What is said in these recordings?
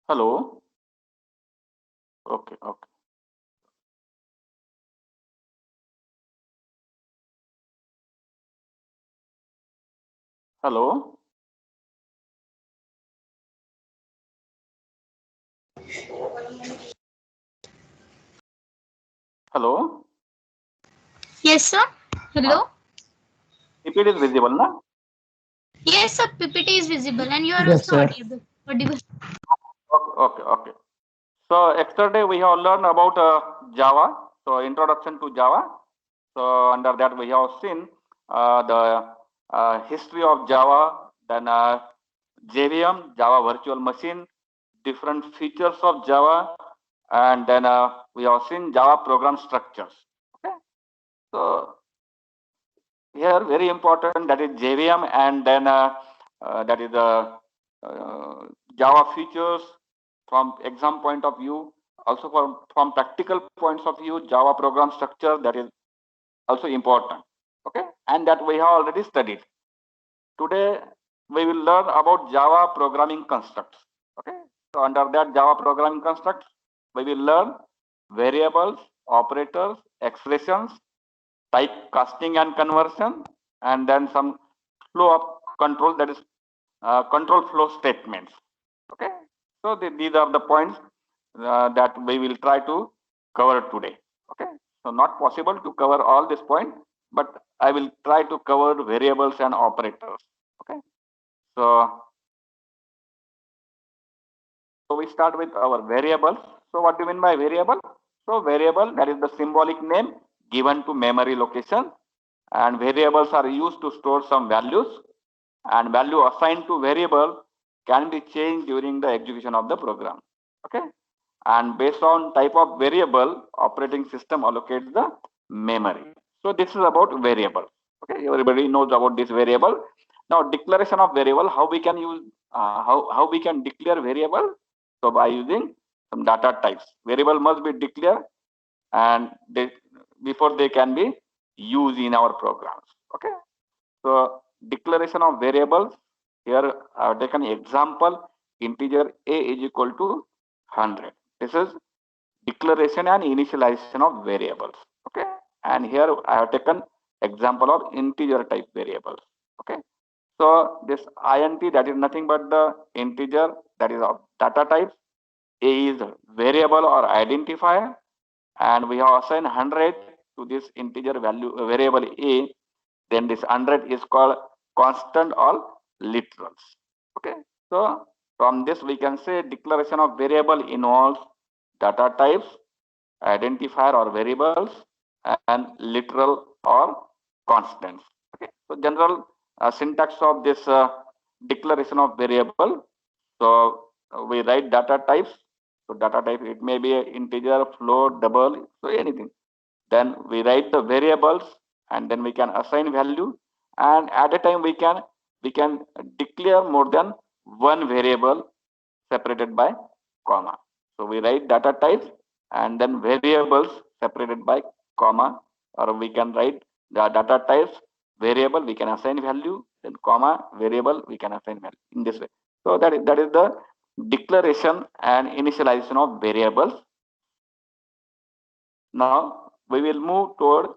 Hello. Okay, okay. Hello. Hello. Yes, sir. Huh? Hello. PPT is visible, na? Yes, sir. PPT is visible and you are Yes, also sir. audible. Audible. Okay, okay, okay. So yesterday we have learned about Java. So introduction to Java. So under that we have seen the history of Java, then JVM, Java Virtual Machine, different features of Java, and then we have seen Java program structures. Okay. So here very important, that is JVM, and then that is the Java features from exam point of view, also from practical points of view. Java program structure, that is also important. Okay, and that we have already studied. Today we will learn about Java programming constructs. Okay, so under that Java programming constructs we will learn variables, operators, expressions, type casting and conversion, and then some flow of control, that is control flow statements. Okay, so these are the points that we will try to cover today. Okay, so not possible to cover all this point, but I will try to cover variables and operators. Okay, so we start with our variables. So what do you mean by variable? So variable, that is the symbolic name given to memory location, and variables are used to store some values, and value assigned to variable can be changed during the execution of the program. Okay, and based on type of variable, operating system allocates the memory. So this is about variable. Okay, everybody knows about this variable. Now declaration of variable, how we can use, how we can declare variable? So by using some data types, variable must be declared, and before they can be used in our programs. Okay, so declaration of variables, here I have taken example, integer a is equal to 100. This is declaration and initialization of variables. Okay, and here I have taken example of integer type variables. Okay, so this int, that is nothing but the integer, that is of data type. A is variable or identifier, and we have assigned 100 to this integer value variable a. Then this 100 is called constant or literals. Okay, so from this we can say declaration of variable involves data types, identifier or variables, and literal or constants. Okay, so general syntax of this declaration of variable. So we write data types. So data type, it may be an integer, float, double, so anything. Then we write the variables, and then we can assign value, and at a time we can declare more than one variable separated by comma. So we write data types and then variables separated by comma, or we can write the data types variable, we can assign value, then comma variable, we can assign value in this way. So that is the declaration and initialization of variables. Now we will move toward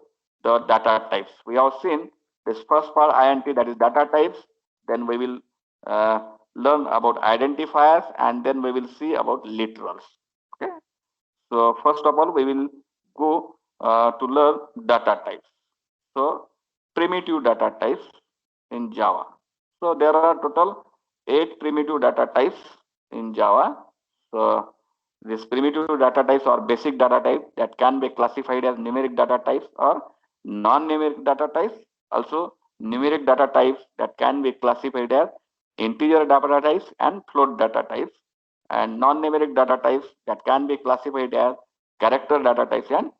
the data types. We have seen this first part int, that is data types. Then we will uh, learn about identifiers, and then we will see about literals. Okay. So first of all, we will go to learn data types. So primitive data types in Java. So there are total 8 primitive data types in Java. So these primitive data types or basic data type that can be classified as numeric data types or non-numeric data types. Also numeric data types that can be classified as integer data types and float data types, and non-numeric data types that can be classified as character data types and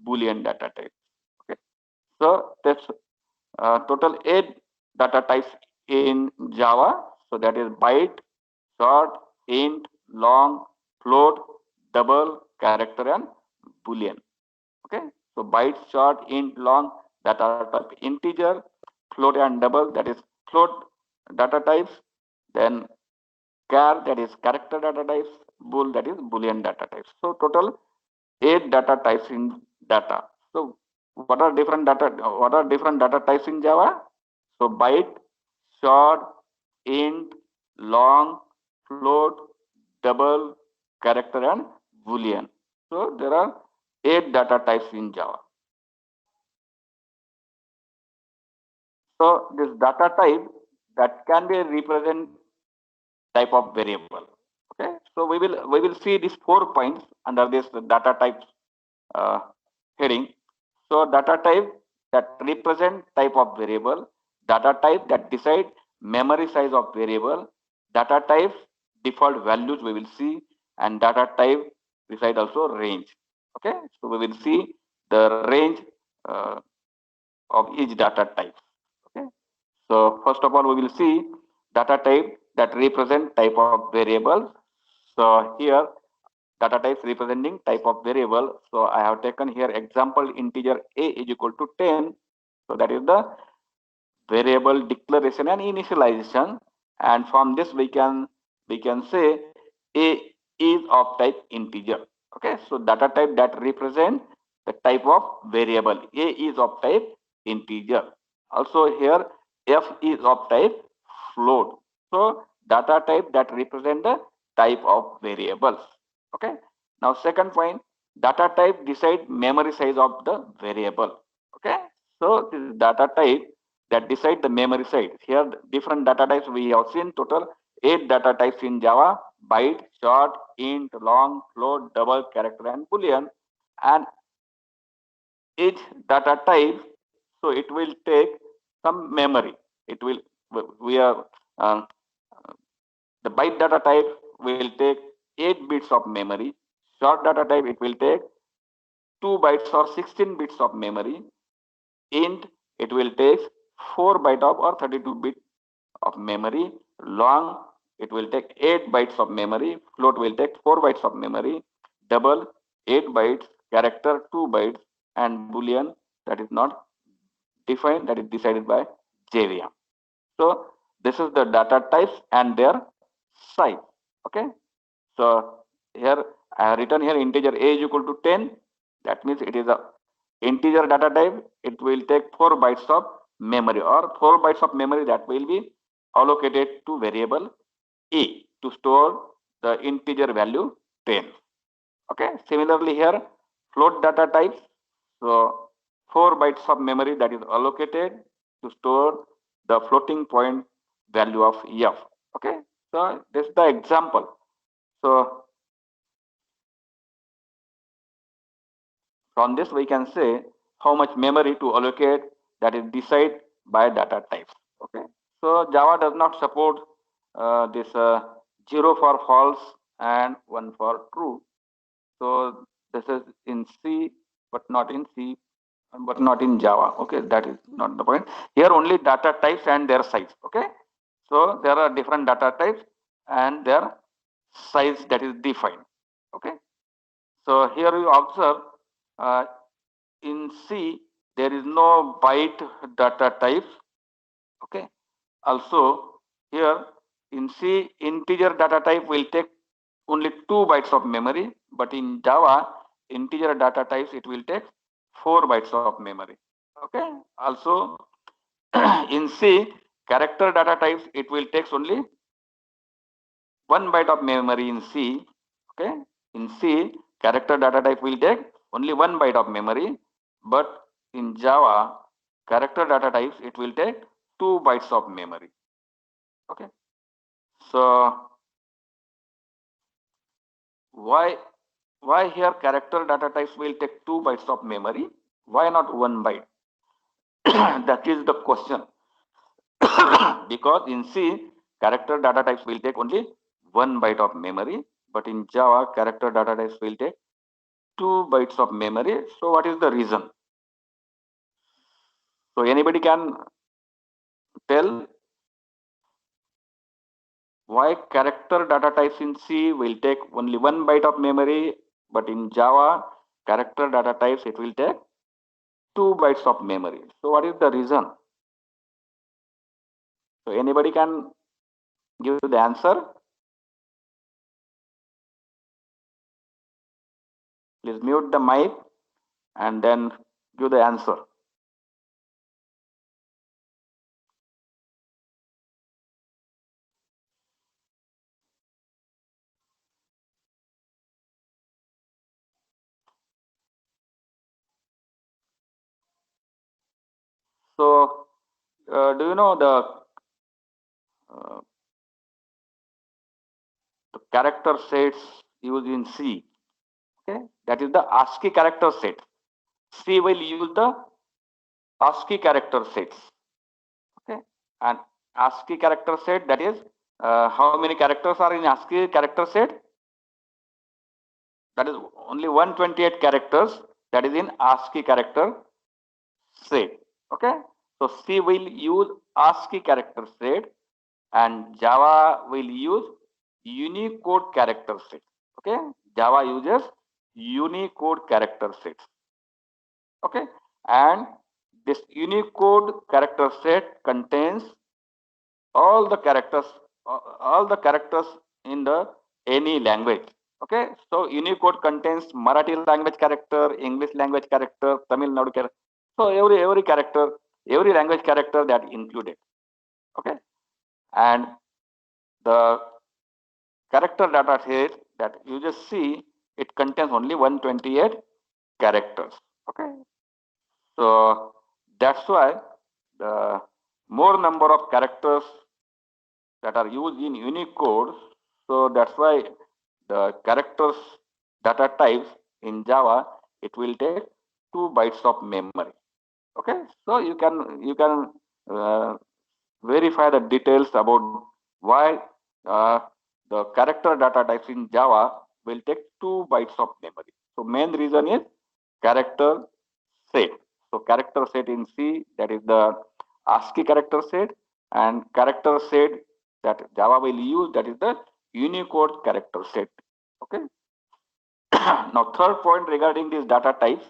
Boolean data types. Okay. So that's total 8 data types in Java. So that is byte, short, int, long, float, double, character, and boolean. Okay, so byte, short, int, long, that are type integer, float and double, that is float data types. Then char, that is character data types. bool, that is Boolean data types. So total 8 data types in data. So what are different data types in Java? So byte, short, int, long, float, double, character, and Boolean. So there are 8 data types in Java. So this data type that can be represent type of variable. Okay, so we will see these 4 points under this data types uh, heading. So data type that represent type of variable, data type that decide memory size of variable, data type default values we will see, and data type decide also range. Okay, so we will see the range uh, of each data type. Okay, so first of all we will see data type that represent type of variable. So here data types representing type of variable. So I have taken here example integer a is equal to 10. So that is the variable declaration and initialization. And from this we can say a is of type integer. Okay, so data type that represent the type of variable. A is of type integer. Also here f is of type float. So data type that represent the type of variables. Okay, now second point, data type decide memory size of the variable. Okay, so this is data type that decide the memory size. Here different data types we have seen, total 8 data types in Java: byte, short, int, long, float, double, character, and boolean. And each data type, so it will take some memory. It will we are uh, the byte data type will take 8 bits of memory. Short data type it will take 2 bytes or 16 bits of memory. Int it will take 4 byte of or 32 bit of memory. Long it will take 8 bytes of memory. Float will take 4 bytes of memory. Double 8 bytes. Character 2 bytes. And boolean that is not defined, that is decided by JVM. So this is the data types and their size. Okay, so here I have written here integer a is equal to 10. That means it is a integer data type. It will take 4 bytes of memory, or 4 bytes of memory that will be allocated to variable a to store the integer value 10. Okay, similarly here float data types. So 4 bytes of memory that is allocated to store the floating point value of f. Okay, so this is the example. So from this we can say how much memory to allocate, that is decided by data types. Okay, so Java does not support this 0 for false and 1 for true. So this is in C but not in C, but not in Java. Okay, that is not the point. Here only data types and their size. Okay, so there are different data types and their size that is defined. Okay, so here you observe uh, in C there is no byte data types. Okay, also here in C integer data type will take only 2 bytes of memory, but in Java integer data types it will take 4 bytes of memory. Okay, also in C character data types it will take only 1 byte of memory in C. Okay, in C character data type will take only 1 byte of memory, but in Java character data types it will take 2 bytes of memory. Okay, so why here character data types will take 2 bytes of memory? Why not 1 byte? That is the question. Because in C character data types will take only 1 byte of memory, but in Java character data types will take 2 bytes of memory. So what is the reason? So anybody can tell why character data types in C will take only 1 byte of memory, but in Java character data types it will take 2 bytes of memory. So what is the reason? So anybody can give the answer? Please mute the mic and then give the answer. So, do you know uh, the character sets used in C? Okay, that is the ASCII character set. C will use the ASCII character sets. Okay, and ASCII character set, that is how many characters are in ASCII character set? That is only 128 characters. That is in ASCII character set. Okay, so C will use ASCII character set, and Java will use Unicode character set. Okay, Java uses Unicode character sets. Okay, and this Unicode character set contains all the characters, in the any language. Okay, so Unicode contains Marathi language character, English language character, Tamil Nadu character. So every character, every language character that included. Okay, and the character data set that you just see, it contains only 128 characters. Okay, so that's why the more number of characters that are used in Unicode, so that's why the characters data types in Java, it will take 2 bytes of memory. Okay, so you can uh, verify the details about why uh, the character data types in Java will take 2 bytes of memory. So main reason is character set. So character set in C, that is the ASCII character set, and character set that Java will use, that is the Unicode character set. Okay. Now third point regarding these data types.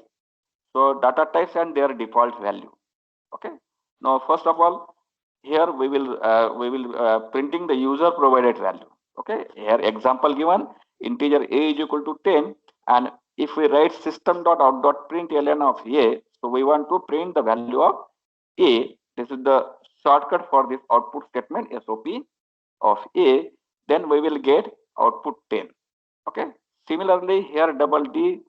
So data types and their default value. Okay. Now first of all, here we will printing the user provided value. Okay. Here example given, integer a is equal to 10, and if we write system.out.println of a, so we want to print the value of a. This is the shortcut for this output statement SOP of a. Then we will get output 10. Okay. Similarly, here double D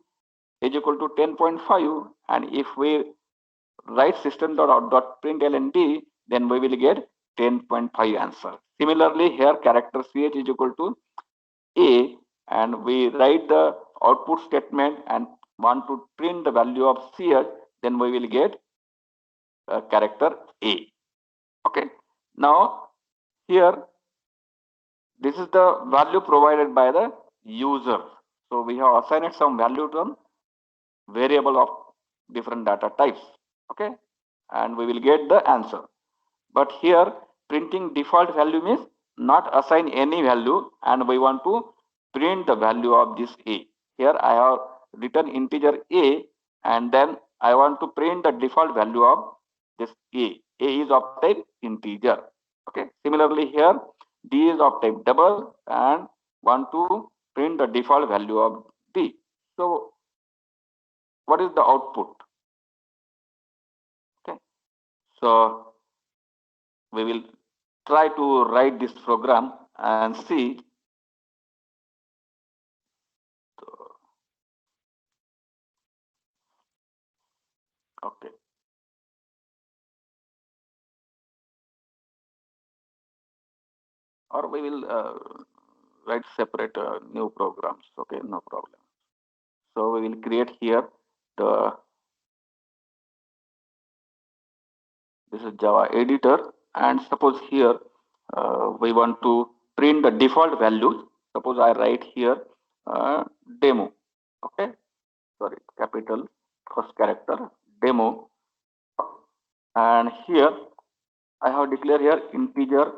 is equal to 10.5, and if we write system.out.println d, then we will get 10.5 answer. Similarly, here character ch is equal to a, and we write the output statement and want to print the value of ch, then we will get character a. Okay. Now here, this is the value provided by the user. So we have assigned some value to them variable of different data types. Okay, and we will get the answer. But here printing default value means not assign any value, and we want to print the value of this a. Here I have written integer a, and then I want to print the default value of this a. A is of type integer. Okay, similarly here d is of type double, and want to print the default value of d. So what is the output? Okay, so we will try to write this program and see. Okay, or we will write separate new programs. Okay, no problem. So we will create here the, this is Java editor, and suppose here we want to print the default values. Suppose I write here demo. Okay, sorry, capital first character demo, and here I have declared here integer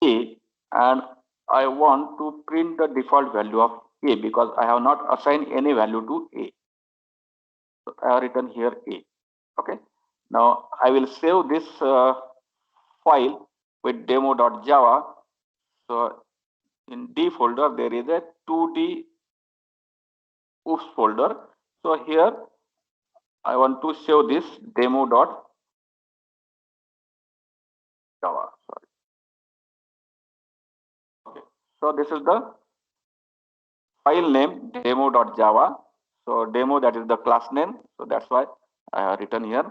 a, and I want to print the default value of a because I have not assigned any value to a. So I have written here a. Okay. Now I will save this file with demo.java. So in D folder there is a 2D oops folder. So here I want to show this demo.java. Sorry. Okay. So this is the file name demo.java. So demo, that is the class name. So that's why I have written here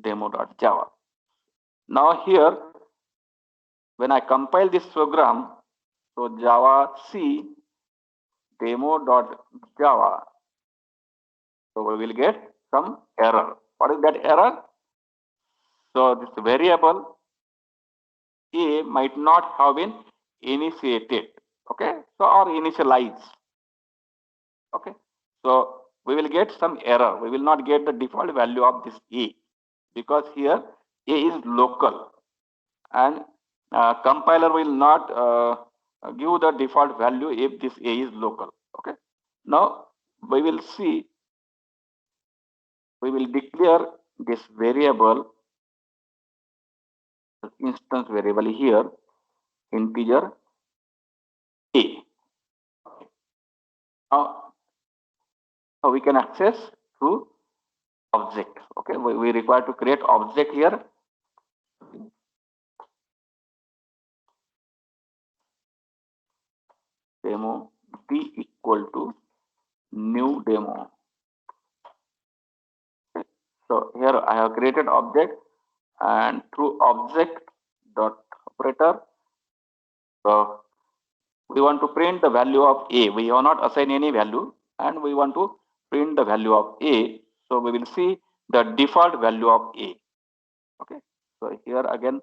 demo.java. Now here, when I compile this program, so Java C demo.java, so we will get some error. What is that error? So this variable A might not have been initiated, okay, so or initialized, okay. So we will get some error. We will not get the default value of this A because here A is local, and compiler will not give the default value if this A is local, okay. Now we will see, we will declare this variable, instance variable here, integer A. Now we can access through object, okay. We require to create object here. Demo D equal to new demo. Okay. So here I have created object, and through object dot operator, so we want to print the value of A. We have not assigned any value, and we want to print the value of A. So we will see the default value of A. Okay. So here again,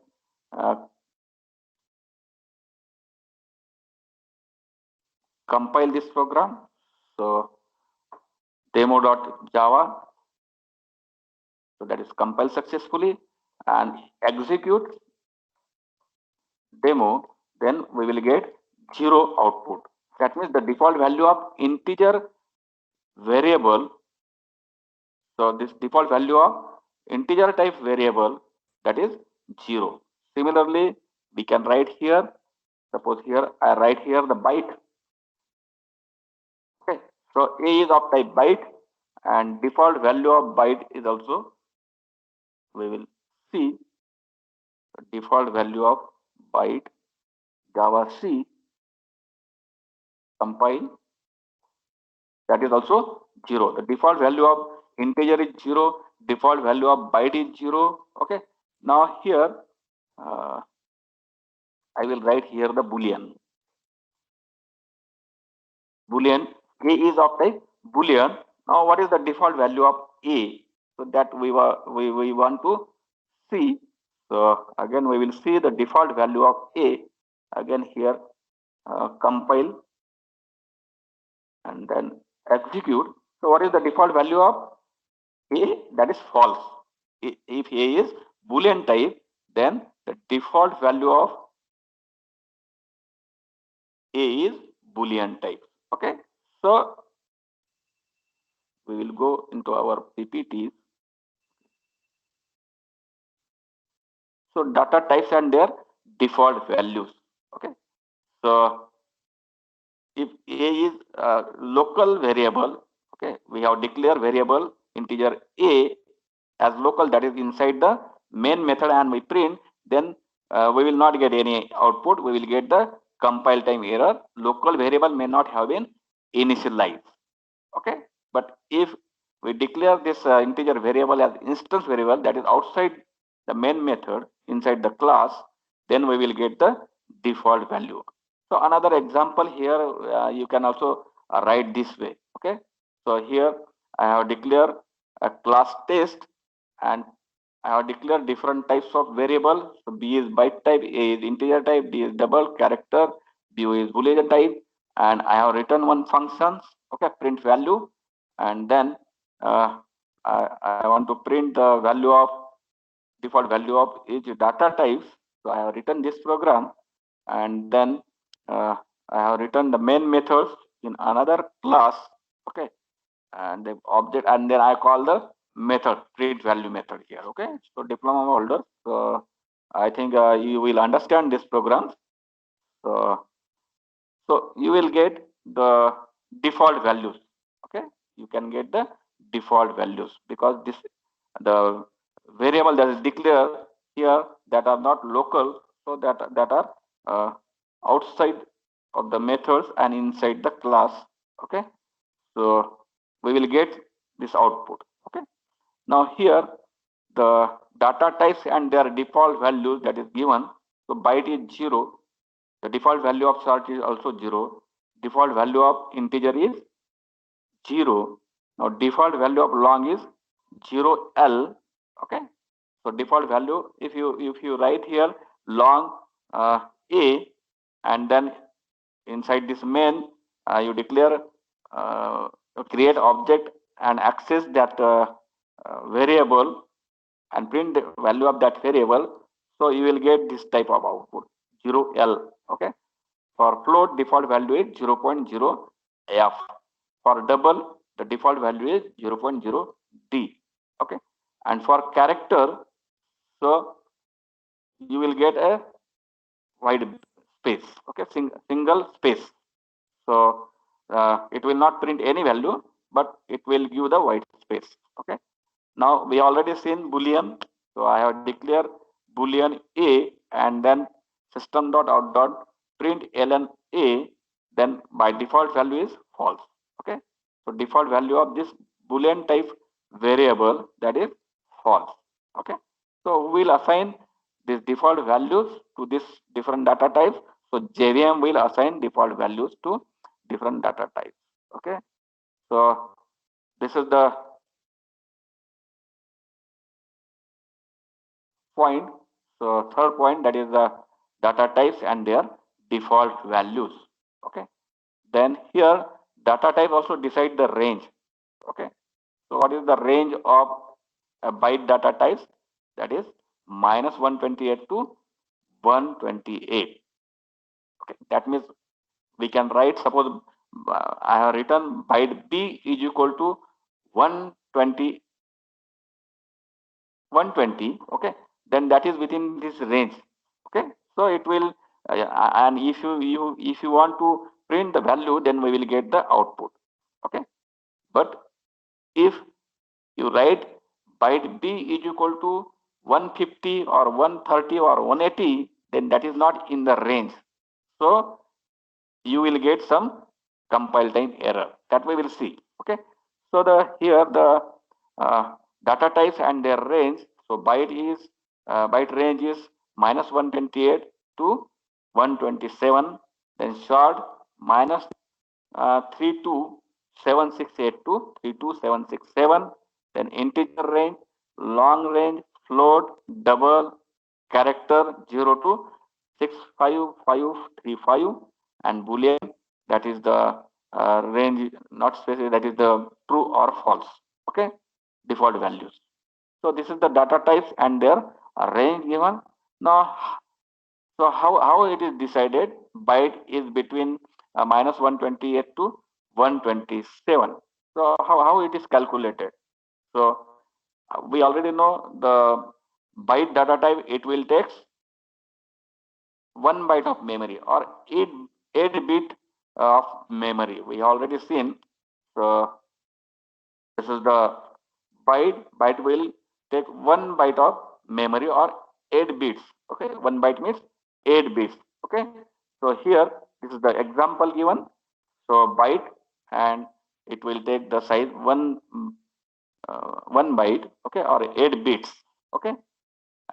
compile this program. So demo.java. So that is compiled successfully, and execute demo. Then we will get 0 output. That means the default value of integer variable. So this default value of integer type variable, that is 0. Similarly, we can write here, suppose here I write here the byte. Okay, so A is of type byte, and default value of byte is also, we will see the default value of byte. Java C compile, that is also 0. The default value of integer is 0, default value of byte is 0. Okay, now here I will write here the boolean. Boolean A is of type boolean. Now what is the default value of A? So that we want to see. So again we will see the default value of A. Again here compile and then execute. So what is the default value of A? That is false. If A is boolean type, then the default value of A is boolean type. Okay. So we will go into our PPT. So data types and their default values. Okay. So if A is a local variable, okay, we have declared variable integer A as local, that is inside the main method, and we print, then we will not get any output. We will get the compile time error. Local variable may not have been initialized. Okay. But if we declare this integer variable as instance variable, that is outside the main method inside the class, then we will get the default value. So another example here, you can also write this way. Okay. So here I have declared a class test, and I have declared different types of variable. So B is byte type, A is integer type, D is double character, B is boolean type, and I have written one function, okay, print value, and then I want to print the value of default value of each data types. So I have written this program, and then I have written the main methods in another class, okay, and the object, and then I call the method print value method here. Okay, so diploma holder. So I think you will understand this program. So you will get the default values. Okay, you can get the default values, because this the variable that is declared here that are not local, so that are outside of the methods and inside the class. Okay, so we will get this output. Okay, now here the data types and their default values that is given. So byte is 0, the default value of short is also 0, default value of integer is 0. Now default value of long is 0L. Okay, so default value, if you write here long a, and then inside this main you declare create object and access that variable and print the value of that variable, so you will get this type of output 0L. Okay, for float default value is 0.0 f, for double the default value is 0.0 d. Okay, and for character, so you will get a wide space. Okay, single space. So it will not print any value, but it will give the white space. Okay, now we already seen boolean, so I have declared boolean a, and then system dot out dot print ln a, then by default value is false. Okay, so default value of this boolean type variable, that is false. Okay, so we will assign these default values to this different data types. So JVM will assign default values to different data types. Okay, so this is the point. So third point, that is the data types and their default values. Okay, then here data type also decide the range. Okay, so what is the range of a byte data types? That is -128 to 128. Okay, that means we can write, suppose I have written byte b is equal to 120. Okay, then that is within this range. Okay, so it will and if you want to print the value, then we will get the output. Okay, but if you write byte b is equal to 150 or 130 or 180, then that is not in the range, so you will get some compile time error, that we will see. Okay, so the here the uh, data types and their range. So byte range is -128 to 127, then short minus 32768 to 32767, then integer range, long range, float, double, character 0 to 65535, and boolean, that is the range not specific, that is the true or false. Okay, default values. So this is the data types and their range given. Now, so how it is decided? Byte is between -128 to 127. So how it is calculated? So we already know the byte data type, it will take 1 byte of memory or 8 bit of memory. We already seen. So this is the byte will take 1 byte of memory or 8 bits. Okay, 1 byte means 8 bits. Okay, so here this is the example given. So byte, and it will take the size 1 byte. Okay, or 8 bits. Okay,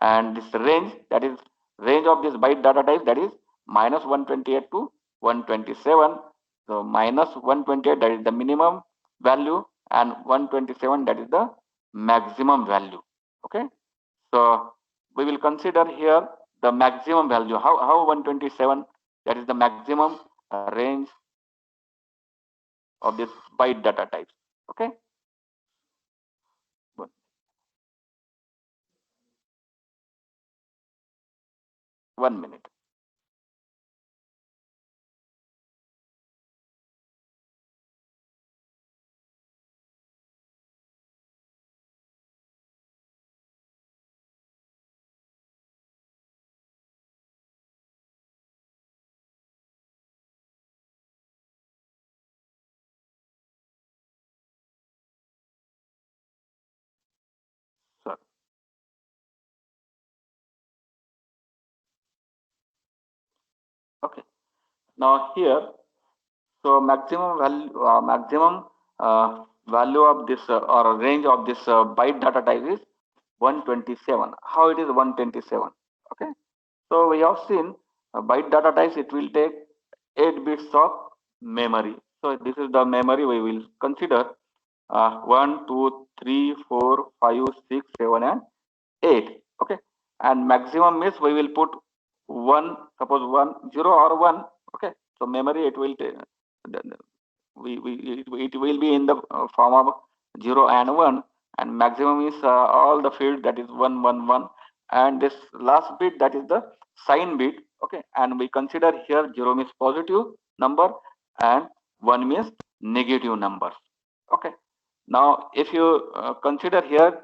and this range, that is range of this byte data type, that is -128 to 127. So -128, that is the minimum value, and 127, that is the maximum value. Okay, so we will consider here the maximum value. How 127, that is the maximum range of this byte data types. Okay, 1 minute. Now here, so maximum value of this or range of this byte data type is 127. How it is 127? Okay. So we have seen byte data types. It will take 8 bits of memory. So this is the memory we will consider. 1, 2, 3, 4, 5, 6, 7, and 8. Okay. And maximum is we will put 1, suppose 1, 0 or 1. Okay. So memory it will take, it will be in the form of 0 and 1, and maximum is all the field, that is 1, 1, 1, and this last bit, that is the sign bit. Okay. And we consider here 0 means positive number and 1 means negative numbers. Okay. Now if you consider here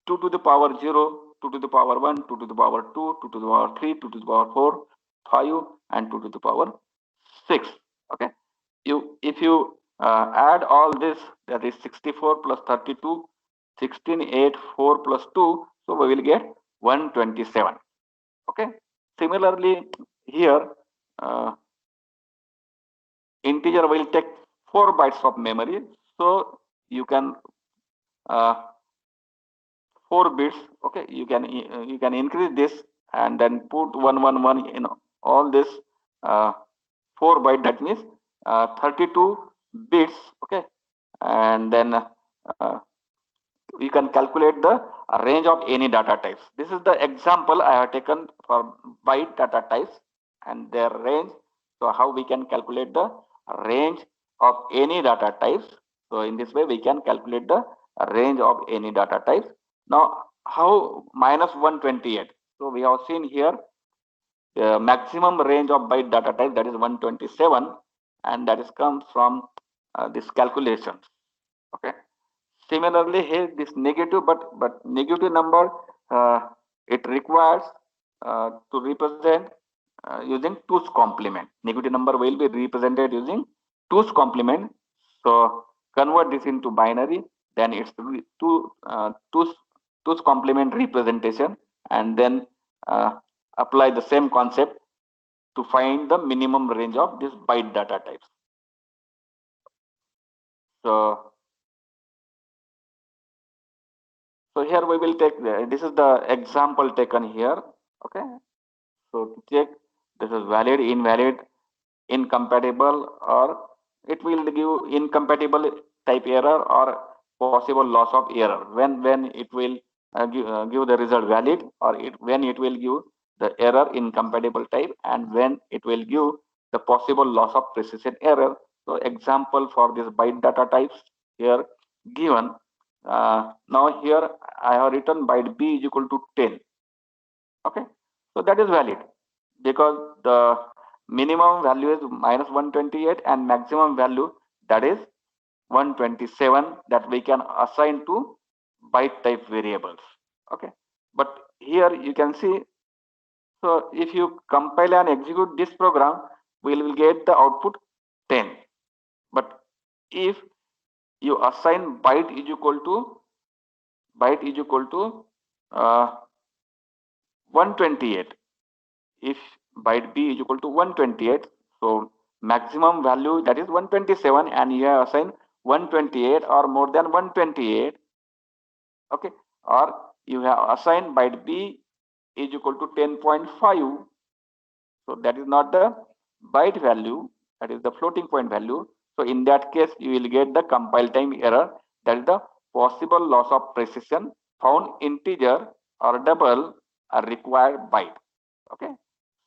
2 to the power 0, 2 to the power 1, 2 to the power 2, 2 to the power 3, 2 to the power 4, 5, and 2 to the power 6. Okay. If you add all this, that is 64 plus 32, 16, 8, 4 plus 2, so we will get 127. Okay. Similarly here, uh, integer will take 4 bytes of memory, so you can 4 bits. Okay. You can increase this and then put 111 in all this 4 byte, that means 32 bits. Okay. And then you can calculate the range of any data types. This is the example I have taken for byte data types and their range. So how we can calculate the range of any data types. So in this way we can calculate the range of any data types. Now how minus 128? So we have seen here the maximum range of byte data type, that is 127, and that is comes from this calculation. Okay. Similarly here this negative, but negative number it requires to represent using 2's complement. Negative number will be represented using 2's complement. So convert this into binary, then it's 2's complement representation, and then apply the same concept to find the minimum range of this byte data types. So here we will take this is the example taken here. Okay. So to check this is valid, invalid, incompatible, or it will give incompatible type error or possible loss of error when it will give the result valid, or when it will give the error incompatible type, and when it will give the possible loss of precision error. So example for this byte data types here given. Now here I have written byte b is equal to 10. Okay. So that is valid because the minimum value is minus 128 and maximum value, that is 127, that we can assign to byte type variables. Okay. But here you can see, so if you compile and execute this program, we will get the output 10. But if you assign byte is equal to uh, 128, if byte b is equal to 128, so maximum value, that is 127, and you have assigned 128 or more than 128. Okay. Or you have assigned byte b is equal to 10.5, so that is not the byte value, that is the floating point value. So in that case you will get the compile time error, that is the possible loss of precision found integer or double a required byte. Okay.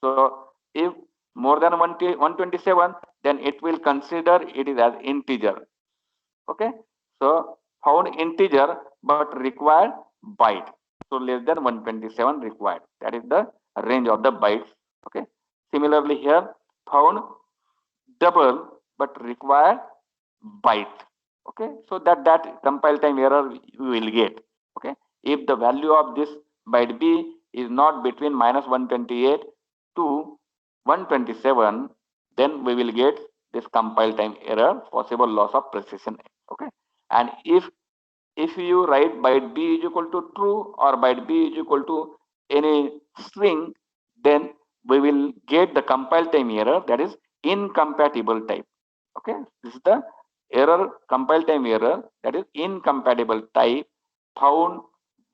So if more than 127, then it will consider it is as integer. Okay. So found integer but required byte. So less than 127 required. That is the range of the bytes. Okay. Similarly here, found double but required byte. Okay. So that compile time error you will get. Okay. If the value of this byte b is not between minus 128 to 127, then we will get this compile time error, possible loss of precision. Okay. And if you write byte b is equal to true or byte b is equal to any string, then we will get the compile time error, that is incompatible type. Okay, this is the error, compile time error, that is incompatible type, found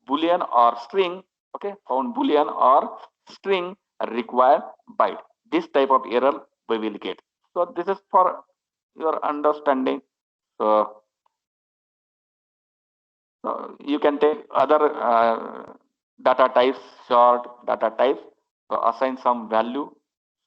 boolean or string. Okay, found boolean or string require byte. This type of error we will get. So this is for your understanding. So, you can take other data types, short data types, so assign some value.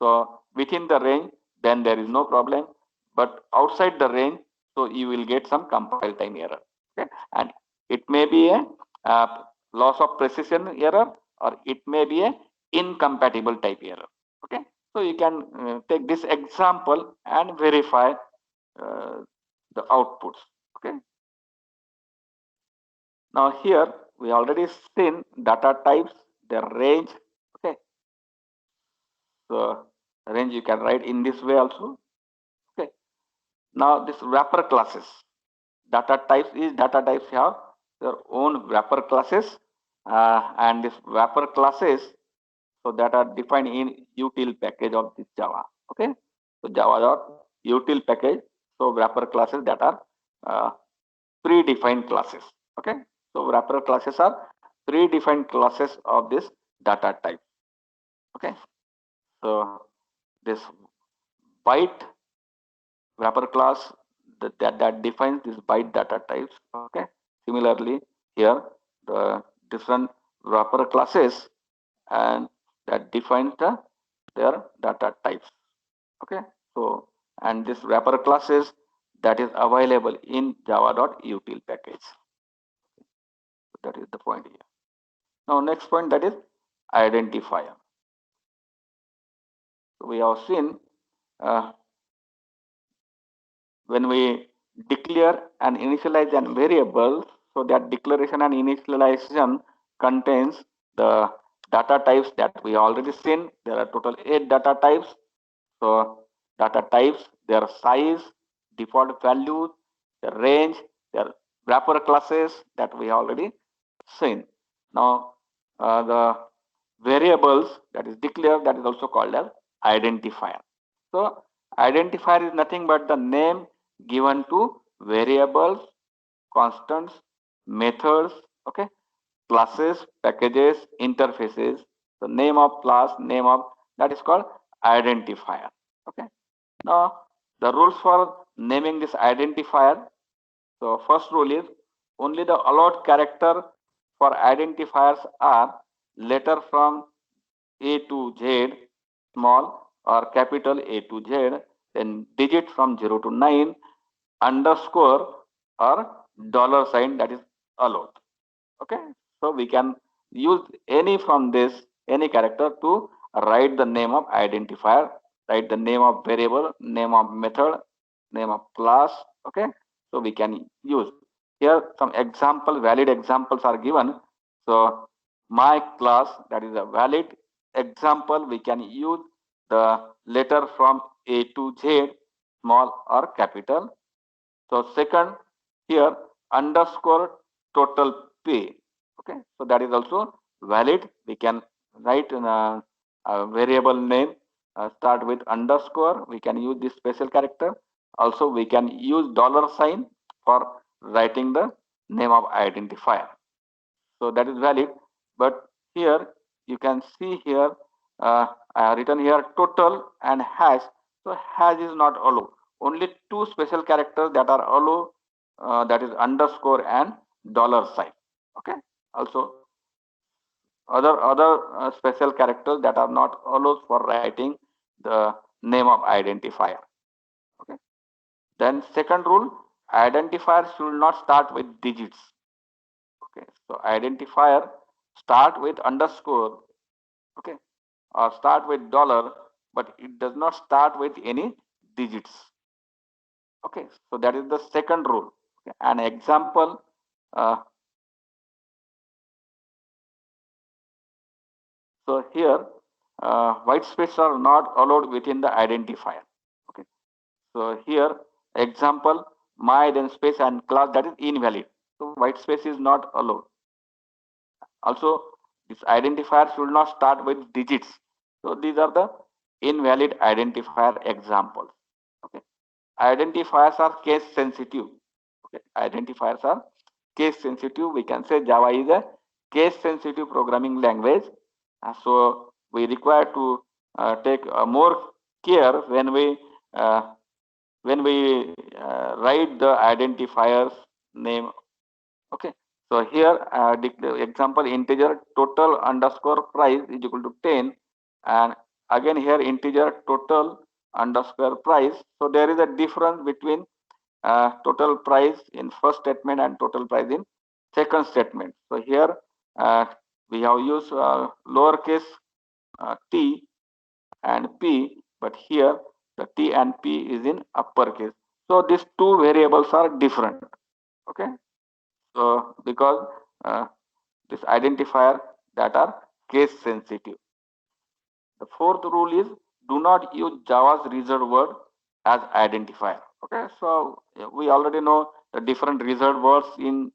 So within the range, then there is no problem. But outside the range, so you will get some compile time error. Okay, and it may be a loss of precision error, or it may be a incompatible type error. Okay, so you can take this example and verify the outputs. Okay. Now here we already seen data types, their range. Okay, so range you can write in this way also. Okay. Now this wrapper classes, data types have their own wrapper classes, and this wrapper classes, so that are defined in util package of this Java. Okay, so java.util package. So wrapper classes that are uh, predefined classes. Okay, so wrapper classes are predefined classes of this data type. Okay, so this byte wrapper class that defines this byte data types. Okay, similarly here the different wrapper classes and that defines their data types. Okay, so and this wrapper classes that is available in java.util package. That is the point here. Now next point, that is identifier. So we have seen uh, when we declare and initialize an variable, so that declaration and initialization contains the data types that we already seen. There are total 8 data types. So data types, their size, default values, their range, their wrapper classes that we already seen. Now the variables that is declared, that is also called as identifier. So identifier is nothing but the name given to variables, constants, methods, okay, classes, packages, interfaces. The name of class, name of, that is called identifier. Okay. Now the rules for naming this identifier. So first rule is only the allowed character for identifiers are letter from A to Z, small or capital A to Z, then digit from 0 to 9, underscore or dollar sign, that is allowed. Okay, so we can use any from this, any character to write the name of identifier, write the name of variable, name of method, name of class. Okay, so we can use here some example, valid examples are given. So my class, that is a valid example. We can use the letter from A to Z, small or capital. So second, here underscore total pay. Okay, so that is also valid. We can write in a variable name, start with underscore. We can use this special character. Also, we can use dollar sign for writing the name of identifier. So that is valid. But here you can see here, I have written here total and hash. So hash is not allowed. Only two special characters that are allowed, that is underscore and dollar sign. Okay. Also other special characters that are not allowed for writing the name of identifier. Okay. Then second rule, identifier should not start with digits. Okay, so identifier start with underscore, okay, or start with dollar, but it does not start with any digits. Okay, so that is the second rule. Okay. An example, so here white space are not allowed within the identifier. Okay, so here example, my then space and class, that is invalid. So white space is not allowed. Also, this identifier should not start with digits. So these are the invalid identifier examples. Okay. Identifiers are case sensitive. Okay. Identifiers are case sensitive. We can say Java is a case sensitive programming language. So we require to take more care uh, when we write the identifiers name. Okay. So here example integer total underscore price is equal to 10, and again here integer total underscore price. So there is a difference between total price in first statement and total price in second statement. So here uh, we have used lowercase t and p, but here the t and p is in uppercase. So these two variables are different. Okay. So because this identifier that are case sensitive. The fourth rule is do not use Java's reserved word as identifier. Okay, so we already know the different reserved words in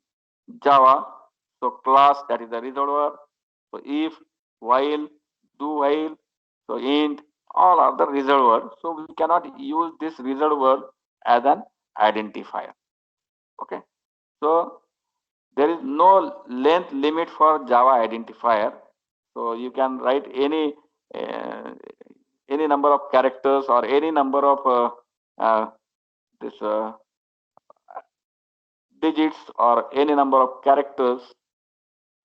Java. So class, that is the reserved word. So if, while, do while, so int, all are the reserved words. So we cannot use this reserved word as an identifier. Okay, so there is no length limit for Java identifier. So you can write uh, any number of characters or any number of this digits or any number of characters.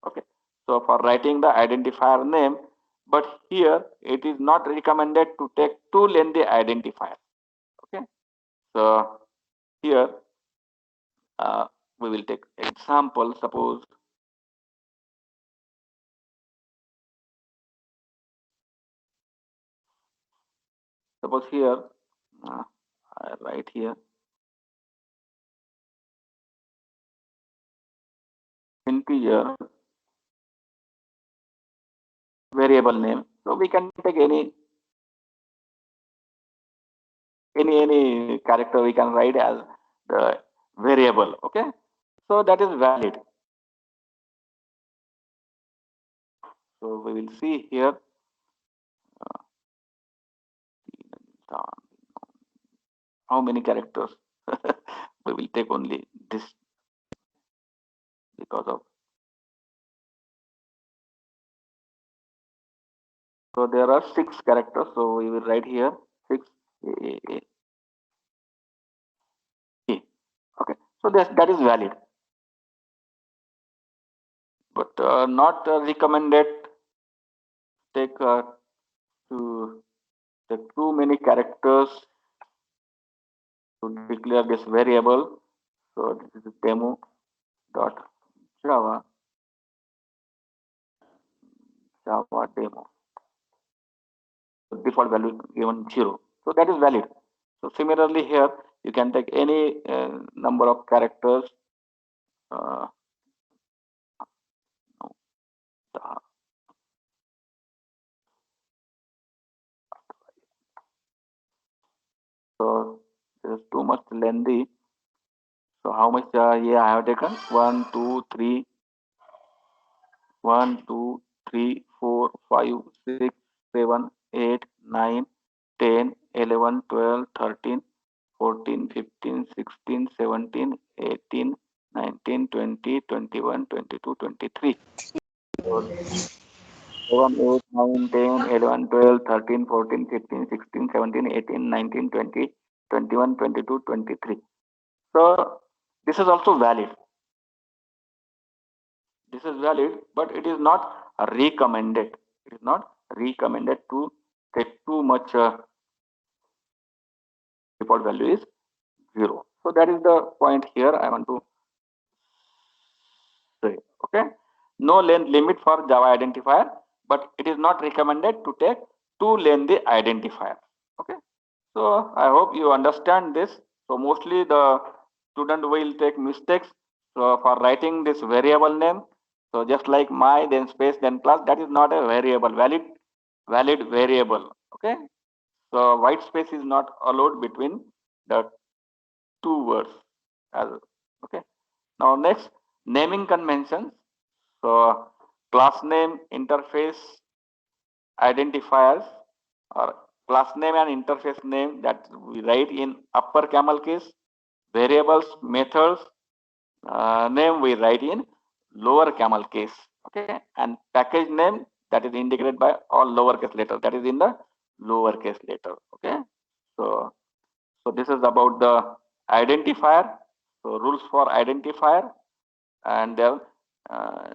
Okay. So for writing the identifier name, but here it is not recommended to take too lengthy identifier. Okay. So here we will take example. Suppose here I write here integer variable name. So we can take any character we can write as the variable. Okay. So that is valid. So we will see here how many characters. We will take only this because of. So there are 6 characters. So we will write here 6 A. Okay. So that is valid, but not recommended take to take too many characters to declare this variable. So this is demo dot Java demo. So default value given 0. So that is valid. So similarly here you can take any number of characters. Uh, so this is too much lengthy. So how much here I have taken? 1, 2, 3, 1, 2, 3, 4, 5, 6, 7, 8, 9, 10, 11, 12, 13, 14, 15, 16, 17, 18, 19, 20, 21, 22, 23. 7, 8, 9, 10, 11, 12, 13, 14, 15, 16, 17, 18, 19, 20, 21, 22, 23. So this is also valid. This is valid, but it is not recommended. It is not recommended to take too much. Default value is 0. So that is the point here I want to say. Okay. No length limit for Java identifier, but it is not recommended to take too lengthy identifier. Okay. So I hope you understand this. So mostly the student will take mistakes for writing this variable name. So just like my, then space, then plus, that is not a variable, valid variable. Okay. So white space is not allowed between the two words. Okay. Now next, naming conventions. So class name, interface, identifiers or class name and interface name that we write in upper camel case, variables, methods, name we write in lower camel case. Okay, and package name that is indicated by all lowercase letter, that is in the lowercase letter. Okay, so this is about the identifier. So rules for identifier and their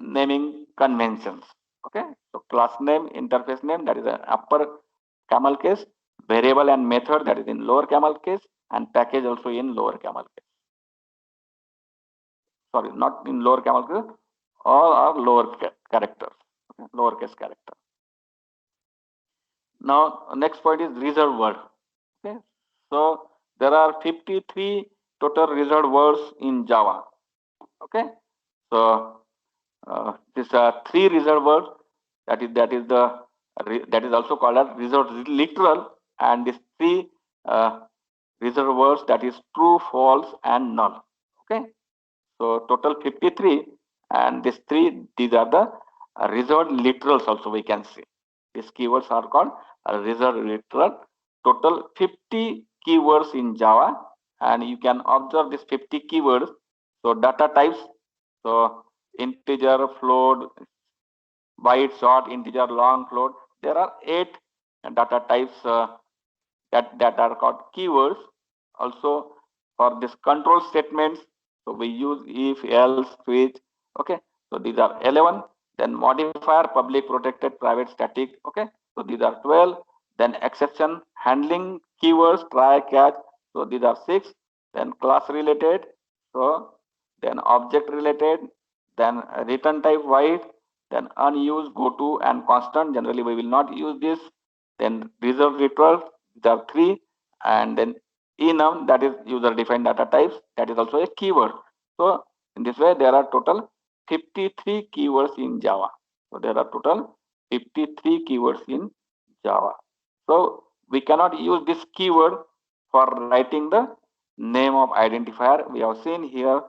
naming conventions. Okay, so class name, interface name, that is an upper camel case, variable and method, that is in lower camel case, and package also in lower camel case. Sorry, not in lower camel case, all are lower characters, okay, lowercase character. Now next point is reserved word. Okay, so there are 53 total reserved words in Java. Okay, so these are 3 reserved words. That is also called as reserved literal, and these 3 reserved words, that is true, false, and null. Okay, so total 53, and these are the reserved literals. Also, we can see these keywords are called reserved literal. Total 50 keywords in Java, and you can observe these 50 keywords. So data types, so integer, float, byte, short, integer, long, float. There are 8 data types that are called keywords. Also for this control statements, so we use if, else, switch. Okay, so these are 11. Then modifier, public, protected, private, static. Okay, so these are 12. Then exception handling keywords, try, catch. So these are 6. Then class related. So then object related. Then return type void. Then unused, go to, and constant. Generally we will not use this. Then reserved literal. There are 3. And then enum, that is user defined data types, that is also a keyword. So in this way there are total 53 keywords in Java. So there are total 53 keywords in Java. So we cannot use this keyword for writing the name of identifier. We have seen here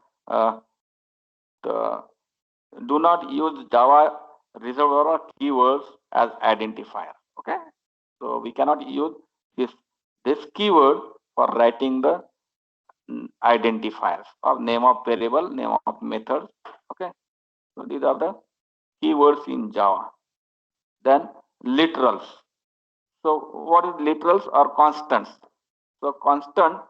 do not use Java reservoir keywords as identifier. Okay, so we cannot use this keyword for writing the identifiers or name of variable, name of method. Okay, so these are the keywords in Java. Then literals. So what is literals or constants? So constant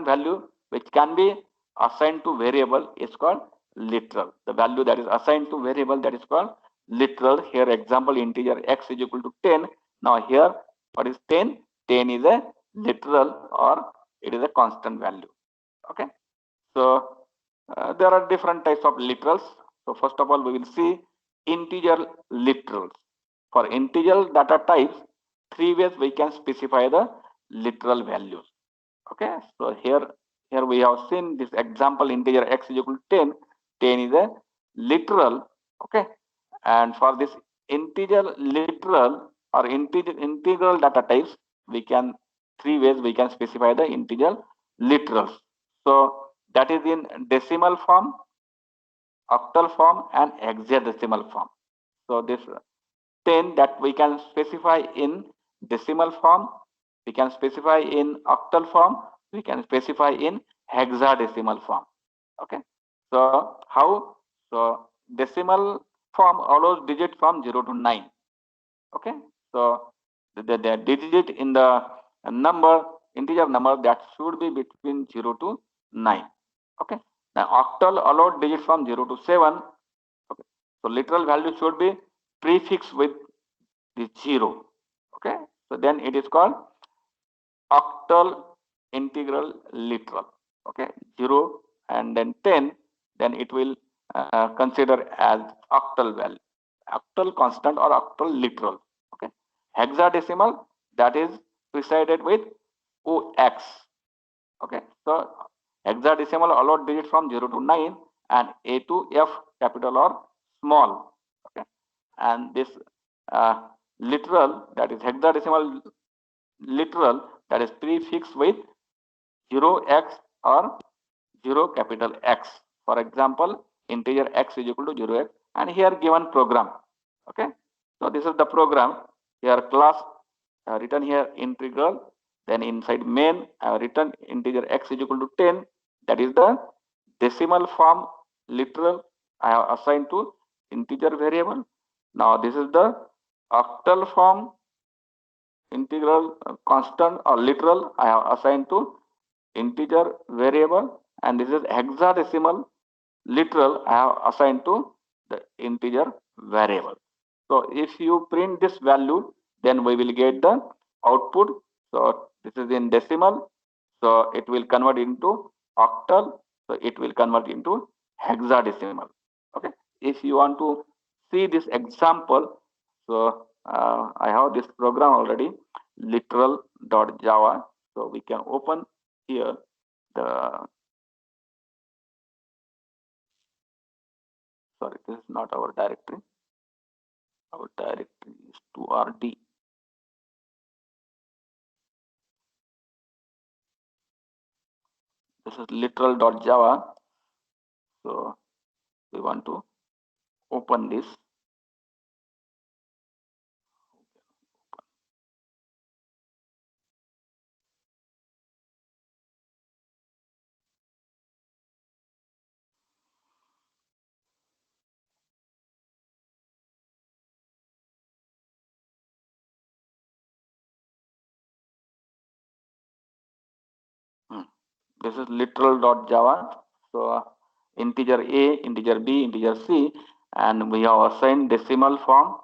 value which can be assigned to variable is called literal. The value that is assigned to variable, that is called literal. Here example, integer x is equal to 10. Now here what is 10? 10 is a literal, or it is a constant value. Okay, so there are different types of literals. So first of all we will see integer literals. For integer data types, 3 ways we can specify the literal values. Okay, so here we have seen this example, integer x is equal to 10. 10 is a literal. Okay, and for this integer literal or integral data types, we can 3 ways we can specify the integer literals. So that is in decimal form, octal form, and hexadecimal form. So this 10 that we can specify in decimal form, we can specify in octal form, we can specify in hexadecimal form. Okay, so how? So decimal form allows digit from 0 to 9. Okay, so the digit in the number, integer number, that should be between 0 to 9. Okay, now octal allowed digit from 0 to 7. Okay, so literal value should be prefixed with the 0. Okay, so then it is called octal integral literal. Okay, 0 and then 10, then it will consider as octal value, octal constant or octal literal. Okay, hexadecimal, that is presided with OX. Okay, so hexadecimal allowed digit from 0 to 9 and A to F, capital or small. Okay, and this literal, that is hexadecimal literal, that is prefixed with 0x or 0 capital X. For example, integer x is equal to 0x, and here given program. Okay, So this is the program. Here class written here integral. Then inside main I have written integer x is equal to 10. That is the decimal form literal I have assigned to integer variable. Now this is the octal form integral constant or literal I have assigned to integer variable, and this is hexadecimal literal I have assigned to the integer variable. So if you print this value, then we will get the output. So this is in decimal, so it will convert into octal, so it will convert into hexadecimal. Okay, if you want to see this example, so I have this program already, literal.java. So we can open here the, sorry, this is not our directory. Our directory is 2rd. This is literal.java. So we want to open this. This is literal.java. So integer A, integer B, integer C, and we have assigned decimal form,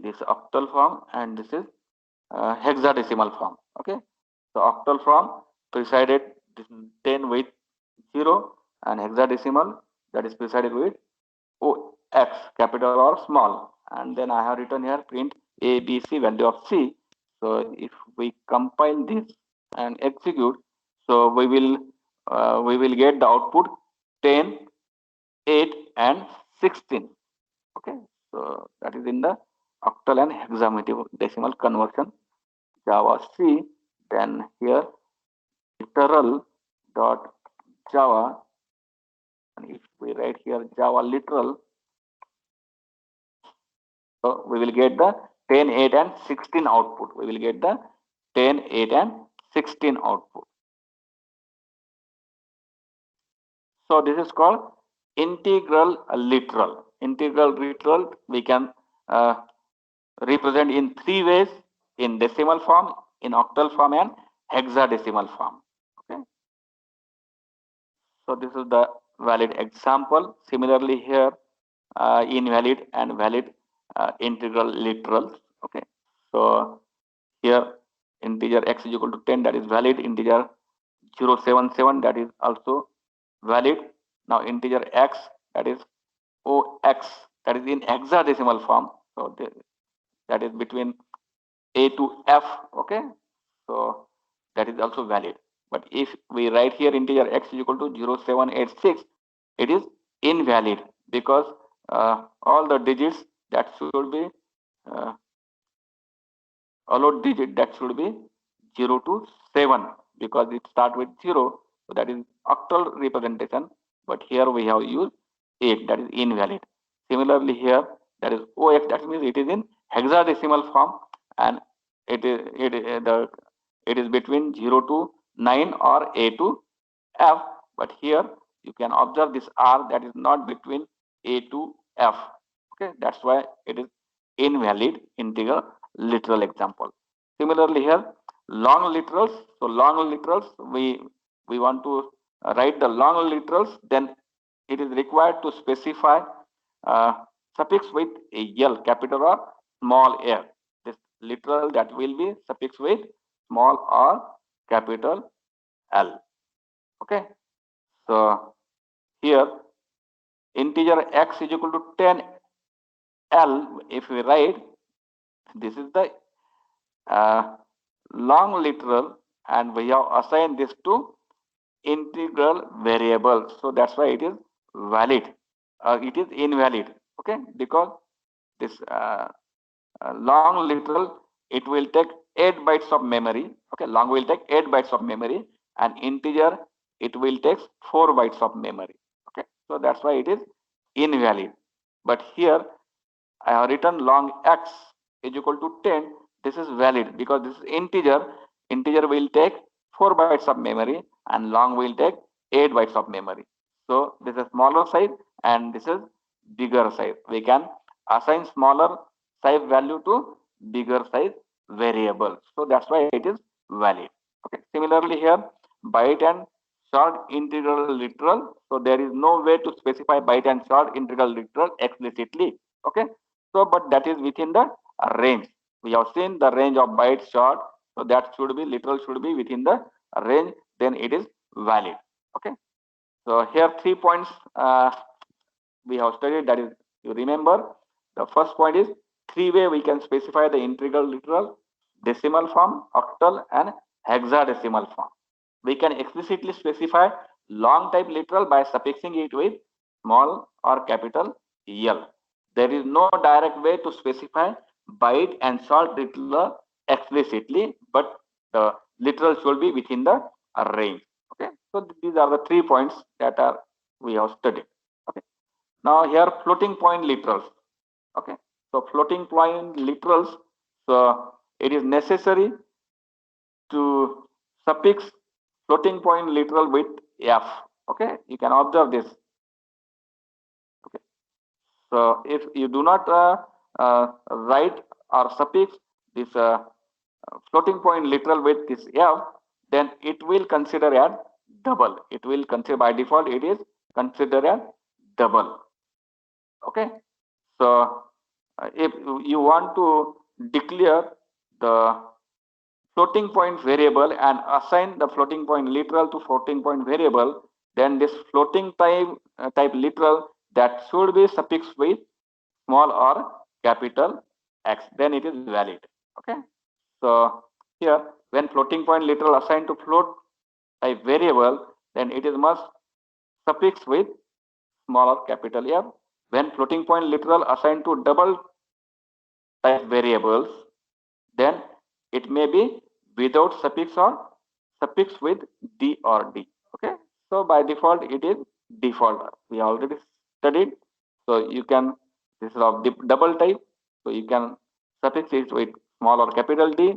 this octal form, and this is hexadecimal form. Okay, so octal form preceded 10 with 0, and hexadecimal that is preceded with OX, capital or small, and then I have written here print A, B, C value of C. So if we compile this and execute, so we will get the output 10, 8, and 16. Okay, so that is in the octal and hexadecimal conversion Java C. Then here literal dot Java, and if we write here Java literal, so we will get the 10, 8, and 16 output. We will get the 10, 8, and 16 output. So this is called integral literal. Integral literal we can represent in 3 ways: in decimal form, in octal form, and hexadecimal form. Okay. So this is the valid example. Similarly here, invalid and valid integral literals. Okay. So here integer x is equal to 10, that is valid. Integer 077, that is also valid. Now integer x, that is OX, that is in hexadecimal form. So that is between A to F. Okay. So that is also valid. But if we write here integer x is equal to 0786, it is invalid, because all the digits that should be uh, allowed digit that should be 0 to 7, because it start with 0. So that is octal representation, but here we have used 8, that is invalid. Similarly here, that is OX, that means it is in hexadecimal form, and it is between 0 to 9 or A to F. But here you can observe this R, that is not between A to F. Okay, that's why it is invalid integer literal example. Similarly here, long literals. So long literals, we want to write the long literals, then it is required to specify suffix with a L, capital or small l. This literal that will be suffix with small or capital L. Okay. So here integer x is equal to 10 L. If we write, this is the long literal, and we have assigned this to integral variable. So that's why it is valid. It is invalid. Okay, because this long literal, it will take 8 bytes of memory. Okay, long will take 8 bytes of memory, and integer it will take 4 bytes of memory. Okay, so that's why it is invalid. But here I have written long x is equal to 10. This is valid because this is integer. Integer will take 4 bytes of memory and long will take 8 bytes of memory. So this is smaller size and this is bigger size. We can assign smaller size value to bigger size variable. So that's why it is valid. Okay. Similarly here, byte and short integral literal. So there is no way to specify byte and short integral literal explicitly. Okay. So, but that is within the range. We have seen the range of byte short. So that should be literal should be within the range. Then it is valid. Okay. So here 3 points we have studied. That is, you remember, the first point is 3-way we can specify the integral literal, decimal form, octal, and hexadecimal form. We can explicitly specify long type literal by suffixing it with small or capital L. There is no direct way to specify byte and short literal explicitly, but the literal should be within the range. Okay, so these are the 3 points that are we have studied. Okay, now here floating point literals. Okay, so floating point literals. So it is necessary to suffix floating point literal with f. Okay, you can observe this. Okay, so if you do not write or suffix this floating point literal with this f, then it will consider as double. It will consider by default it is considered as double. Okay, so if you want to declare the floating point variable and assign the floating point literal to floating point variable, then this floating type literal that should be suffixed with small or capital X, then it is valid. Okay, so here when floating point literal assigned to float type variable, then it is must suffix with small or capital F. When floating point literal assigned to double type variables, then it may be without suffix or suffix with D or D. Okay, so by default it is default. We already studied. So you can, this is of double type, so you can suffix it with small or capital D,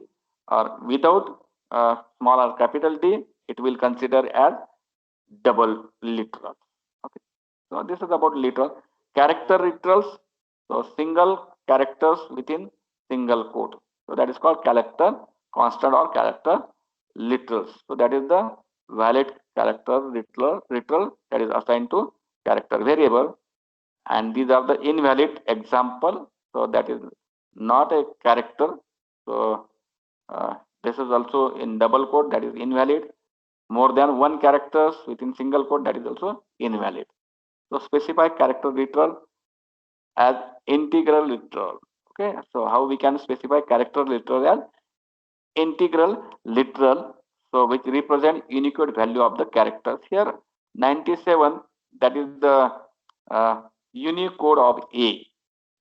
or without small or capital D, it will consider as double literal. Okay, so this is about literal. Character literals, so single characters within single quote. So that is called character constant or character literals. So that is the valid character literal that is assigned to character variable, and these are the invalid example. So that is not a character. So this is also in double quote, that is invalid. More than one characters within single quote, that is also invalid. So specify character literal as integral literal. Okay, so how we can specify character literal as integral literal, so which represent Unicode value of the characters. Here 97, that is the Unicode of A.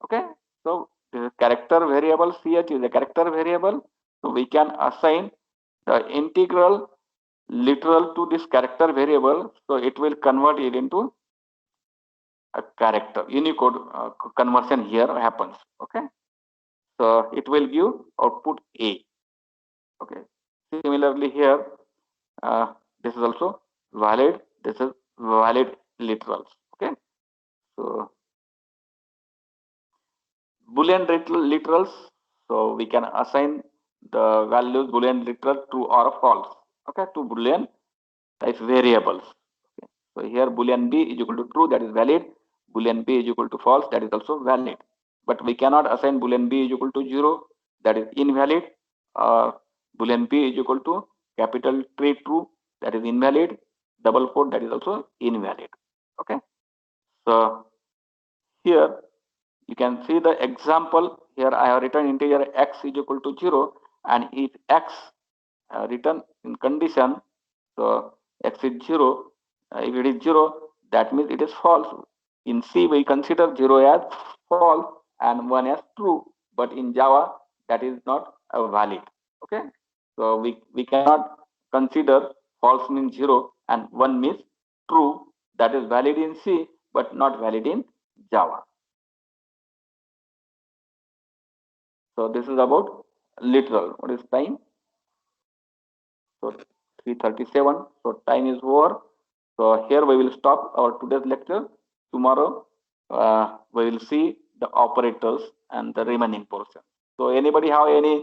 Okay, so this is character variable. CH is a character variable, so we can assign the integral literal to this character variable, so it will convert it into a character. Unicode conversion here happens. Okay, so it will give output A. Okay, similarly here this is also valid. This is valid literals. Okay, so Boolean literals. So we can assign the values Boolean literal true or false. Okay, to Boolean type variables. Okay. So here Boolean B is equal to true, that is valid. Boolean B is equal to false, that is also valid. But we cannot assign Boolean B is equal to 0, that is invalid. Boolean B is equal to capital T true, that is invalid. Double quote, that is also invalid. Okay. So here you can see the example. Here I have written integer x is equal to 0, and if x written in condition, so x is 0, if it is 0, that means it is false. In C we consider 0 as false and 1 as true, but in Java that is not valid. Okay, so we cannot consider false means 0 and 1 means true. That is valid in C but not valid in Java. So this is about literal. What is time? So 3:37. So time is over. So here we will stop our today's lecture. Tomorrow we will see the operators and the remaining portion. So anybody have any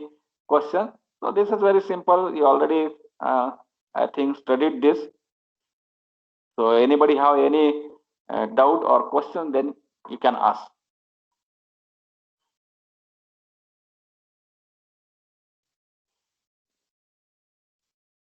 question? So this is very simple. You already I think studied this. So anybody have any doubt or question, then you can ask.